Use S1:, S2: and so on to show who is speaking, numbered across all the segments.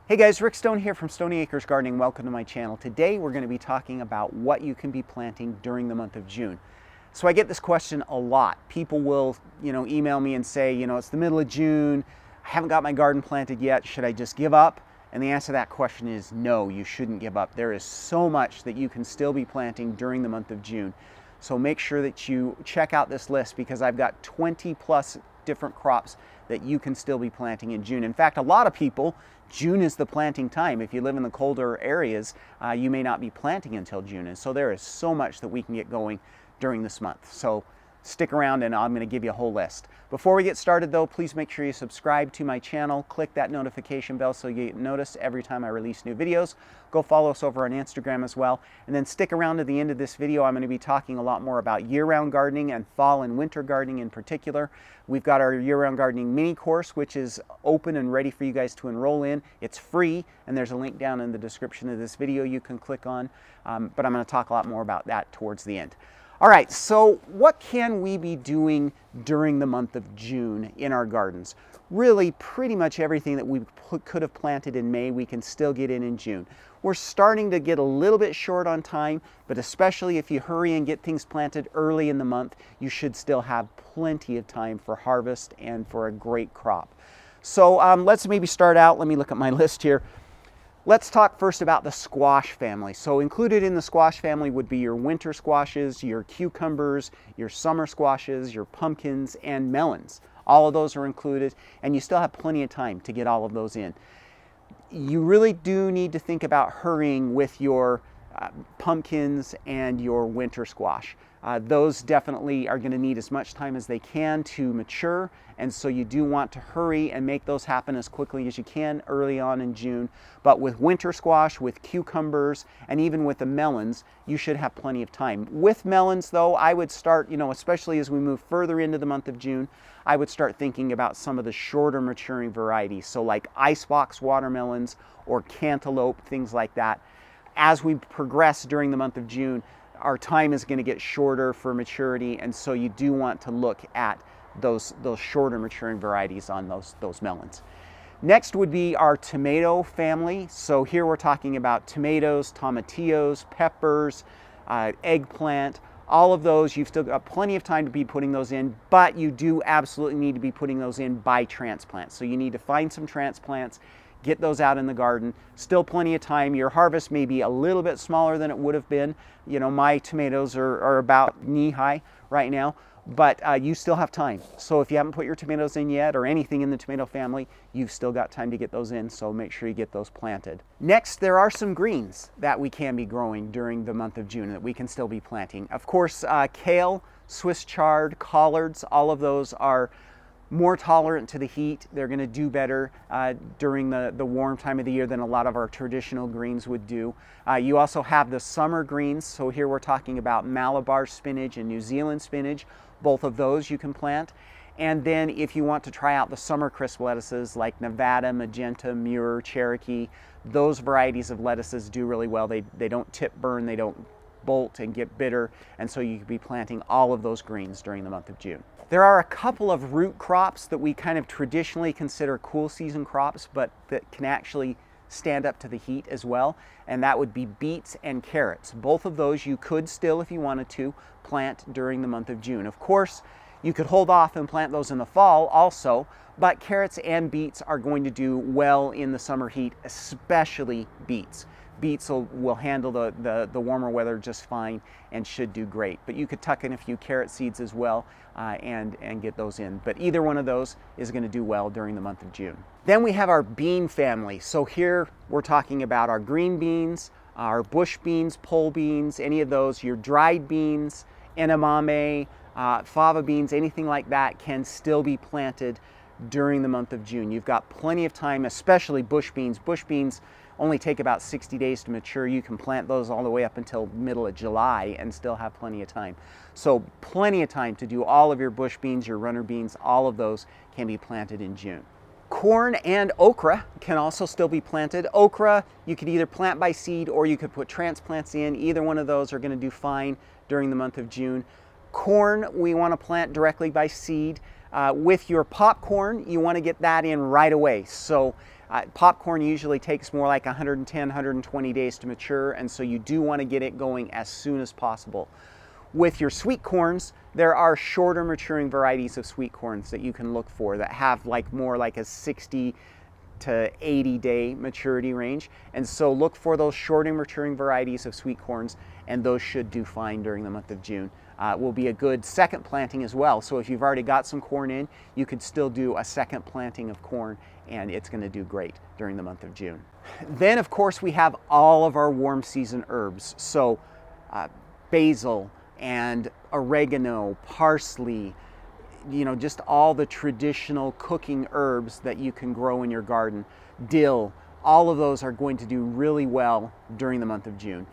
S1: Hey guys, Rick Stone here from Stony Acres Gardening. Welcome to my channel. Today we're going to be talking about what you can be planting during the month of June. So I get this question a lot. People will, email me and say, it's the middle of June, I haven't got my garden planted yet, should I just give up? And the answer to that question is no, you shouldn't give up. There is so much that you can still be planting during the month of June. So make sure that you check out this list because I've got 20 plus different crops that you can still be planting in June. In fact, a lot of people, June is the planting time. If you live in the colder areas, you may not be planting until June. And so there is so much that we can get going during this month. So stick around and I'm going to give you a whole list. Before we get started though, please make sure you subscribe to my channel. Click that notification bell so you get noticed every time I release new videos. Go follow us over on Instagram as well. And then stick around to the end of this video. I'm going to be talking a lot more about year-round gardening and fall and winter gardening in particular. We've got our year-round gardening mini course, which is open and ready for you guys to enroll in. It's free, and there's a link down in the description of this video you can click on. But I'm going to talk a lot more about that towards the end. All right, so what can we be doing during the month of June in our gardens? Really, pretty much everything that we could have planted in May, we can still get in June. We're starting to get a little bit short on time, but especially if you hurry and get things planted early in the month, you should still have plenty of time for harvest and for a great crop. So let's maybe start out. Let me look at my list here. Let's talk first about the squash family. So included in the squash family would be your winter squashes, your cucumbers, your summer squashes, your pumpkins, and melons. All of those are included, and you still have plenty of time to get all of those in. You really do need to think about hurrying with your pumpkins and your winter squash. Those definitely are going to need as much time as they can to mature, and so you do want to hurry and make those happen as quickly as you can early on in June. But with winter squash, with cucumbers, and even with the melons, you should have plenty of time. With melons though, I would start, especially as we move further into the month of June, I would start thinking about some of the shorter maturing varieties. So like icebox watermelons or cantaloupe, things like that. As we progress during the month of June, our time is going to get shorter for maturity, and so you do want to look at those shorter maturing varieties on those melons. Next would be our tomato family. So here we're talking about tomatoes, tomatillos, peppers, eggplant. All of those, you've still got plenty of time to be putting those in, but you do absolutely need to be putting those in by transplant. So you need to find some transplants, get those out in the garden. Still plenty of time. Your harvest may be a little bit smaller than it would have been. My tomatoes are about knee-high right now, but you still have time. So if you haven't put your tomatoes in yet, or anything in the tomato family, you've still got time to get those in, so make sure you get those planted. Next, there are some greens that we can be growing during the month of June that we can still be planting. Of course, kale, Swiss chard, collards, all of those are more tolerant to the heat. They're going to do better during the warm time of the year than a lot of our traditional greens would do. You also have the summer greens. So here we're talking about Malabar spinach and New Zealand spinach. Both of those you can plant. And then if you want to try out the summer crisp lettuces like Nevada, Magenta, Muir, Cherokee, those varieties of lettuces do really well. They don't tip burn, they don't bolt and get bitter, and so you could be planting all of those greens during the month of June. There are a couple of root crops that we kind of traditionally consider cool season crops, but that can actually stand up to the heat as well, and that would be beets and carrots. Both of those you could still, if you wanted to, plant during the month of June. Of course, you could hold off and plant those in the fall also, but carrots and beets are going to do well in the summer heat, especially beets. Beets will handle the warmer weather just fine and should do great. But you could tuck in a few carrot seeds as well and get those in. But either one of those is going to do well during the month of June. Then we have our bean family. So here we're talking about our green beans, our bush beans, pole beans, any of those, your dried beans, edamame, fava beans, anything like that can still be planted during the month of June. You've got plenty of time, especially bush beans. Bush beans only take about 60 days to mature. You can plant those all the way up until middle of July and still have plenty of time. So plenty of time to do all of your bush beans, your runner beans, all of those can be planted in June. Corn and okra can also still be planted. Okra, you could either plant by seed or you could put transplants in. Either one of those are going to do fine during the month of June. Corn, we want to plant directly by seed. With your popcorn, you want to get that in right away. So Popcorn usually takes more like 110, 120 days to mature, and so you do want to get it going as soon as possible. With your sweet corns, there are shorter maturing varieties of sweet corns that you can look for that have like more like a 60 to 80 day maturity range. And so look for those shorter maturing varieties of sweet corns, and those should do fine during the month of June. Will be a good second planting as well. So if you've already got some corn in, you could still do a second planting of corn, and it's going to do great during the month of June. Then of course we have all of our warm season herbs. So basil and oregano, parsley, just all the traditional cooking herbs that you can grow in your garden. Dill, all of those are going to do really well during the month of June.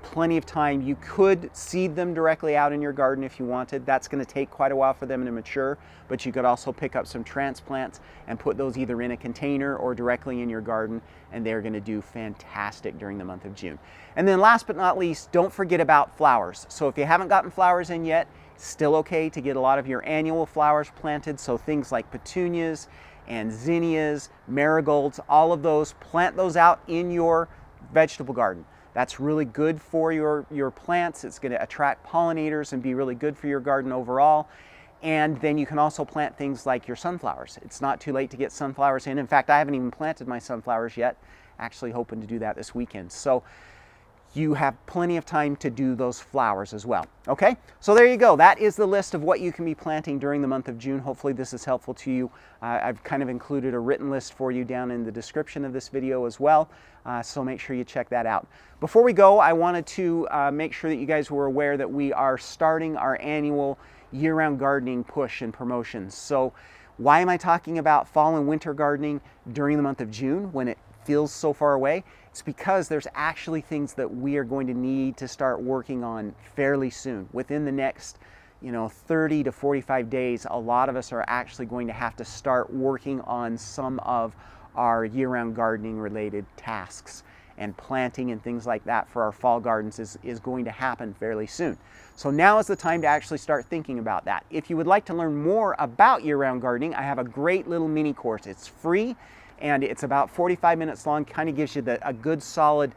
S1: Plenty of time. You could seed them directly out in your garden if you wanted. That's going to take quite a while for them to mature, but you could also pick up some transplants and put those either in a container or directly in your garden, and they're going to do fantastic during the month of June. And then last but not least, don't forget about flowers. So if you haven't gotten flowers in yet, still okay to get a lot of your annual flowers planted. So things like petunias and zinnias, marigolds, all of those, plant those out in your vegetable garden. That's really good for your plants. It's going to attract pollinators and be really good for your garden overall. And then you can also plant things like your sunflowers. It's not too late to get sunflowers in. In fact, I haven't even planted my sunflowers yet. Actually hoping to do that this weekend. So you have plenty of time to do those flowers as well. Okay, so there you go. That is the list of what you can be planting during the month of June. Hopefully this is helpful to you. I've kind of included a written list for you down in the description of this video as well, so make sure you check that out. Before we go, I wanted to make sure that you guys were aware that we are starting our annual year-round gardening push and promotions. So why am I talking about fall and winter gardening during the month of June when it feels so far away? It's because there's actually things that we are going to need to start working on fairly soon. Within the next 30 to 45 days, a lot of us are actually going to have to start working on some of our year-round gardening related tasks, and planting and things like that for our fall gardens is going to happen fairly soon. So now is the time to actually start thinking about that. If you would like to learn more about year-round gardening, I have a great little mini course. It's free, and it's about 45 minutes long, kind of gives you a good solid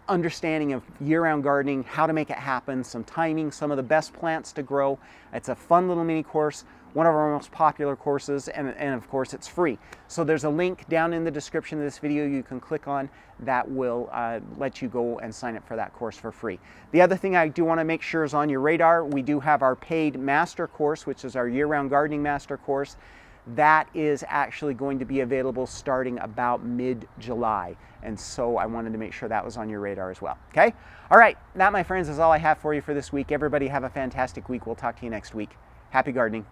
S1: understanding of year-round gardening, how to make it happen, some timing, some of the best plants to grow. It's a fun little mini course, one of our most popular courses, and of course it's free. So there's a link down in the description of this video you can click on that will let you go and sign up for that course for free. The other thing I do want to make sure is on your radar, we do have our paid master course, which is our year-round gardening master course. That is actually going to be available starting about mid-July. And so I wanted to make sure that was on your radar as well. Okay? All right. That, my friends, is all I have for you for this week. Everybody have a fantastic week. We'll talk to you next week. Happy gardening.